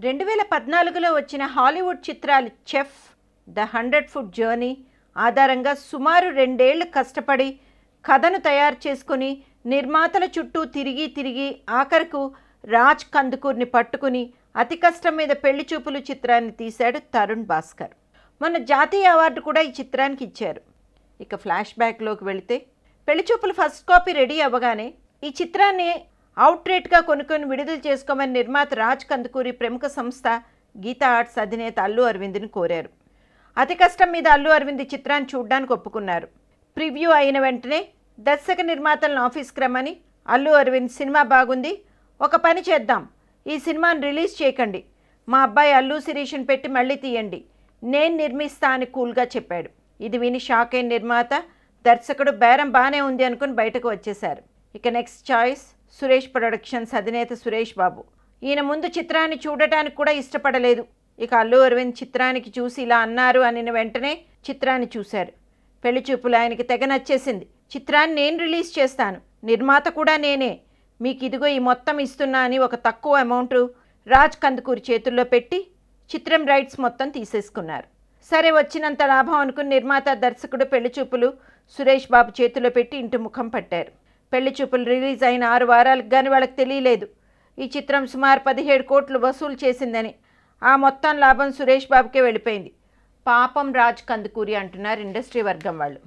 2014లో వచ్చిన హాలీవుడ్ చిత్రాలు chef, the 100 foot journey ఆధారంగా సుమారు 2 ఏళ్లు కష్టపడి కథను తయారు చేసుకుని నిర్మాతల చుట్టూ తిరిగి తిరిగి ఆఖరకు రాజ్ కందుకూర్ని పట్టుకుని అతి కష్టం మీద పెళ్లి చూపులు చిత్రాన్ని తీశాడు తరుణ్ భాస్కర్. మొన్న జాతీయ అవార్డు కూడా ఈ చిత్రానికి ఇచ్చారు. ఇక ఫ్లాష్ బ్యాక్లోకి వెళితే పెళ్లి చూపులు ఫస్ట్ కాపీ రెడీ అవ్వగానే ఈ చిత్రాన్ని అవుట్రేట్గా కొనుక్కొని విడుదల చేసుకోమని నిర్మాత రాజ్ కందుకూరి ప్రముఖ సంస్థ గీతా ఆర్ట్స్ అధినేత అల్లు అరవింద్ని కోరారు. అతి కష్టం మీద అల్లు అరవింద్ చిత్రాన్ని చూడడానికి ఒప్పుకున్నారు. ప్రివ్యూ అయిన వెంటనే దర్శక నిర్మాతలను ఆఫీస్కి రమ్మని అల్లు అరవింద్ సినిమా బాగుంది, ఒక పని చేద్దాం, ఈ సినిమాను రిలీజ్ చేయకండి, మా అబ్బాయి అల్లు శిరీష్ని పెట్టి మళ్ళీ తీయండి, నేను నిర్మిస్తా అని కూల్గా చెప్పాడు. ఇది విని షాక్ అయిన నిర్మాత దర్శకుడు బేరం బాగానే ఉంది అనుకుని బయటకు వచ్చేశారు. ఇక నెక్స్ట్ చాయిస్ సురేష్ ప్రొడక్షన్స్ అధినేత సురేష్ బాబు. ఈయన ముందు చిత్రాన్ని చూడటానికి కూడా ఇష్టపడలేదు. ఇక అల్లు అరవింద్ చిత్రానికి చూసి ఇలా అన్నారు అని వెంటనే చిత్రాన్ని చూశారు. పెళ్లి చూపులు ఆయనకి తెగ నచ్చేసింది. చిత్రాన్ని నేను రిలీజ్ చేస్తాను, నిర్మాత కూడా నేనే, మీకు ఇదిగో ఈ మొత్తం ఇస్తున్నా అని ఒక తక్కువ అమౌంట్ రాజ్ కందుకూరి చేతుల్లో పెట్టి చిత్రం రైట్స్ మొత్తం తీసేసుకున్నారు. సరే వచ్చినంత లాభం అనుకుని నిర్మాత దర్శకుడు పెళ్లి చూపులు సురేష్ బాబు చేతిలో పెట్టి ఇంటి ముఖం పట్టారు. పెళ్లి చూపులు రిలీజ్ అయిన 6 వారాలకు కానీ వాళ్ళకి తెలియలేదు ఈ చిత్రం సుమారు 17 కోట్లు వసూలు చేసిందని. ఆ మొత్తం లాభం సురేష్ బాబుకే వెళ్ళిపోయింది. పాపం రాజ్ కందుకూరి అంటున్నారు ఇండస్ట్రీ వర్గం వాళ్ళు.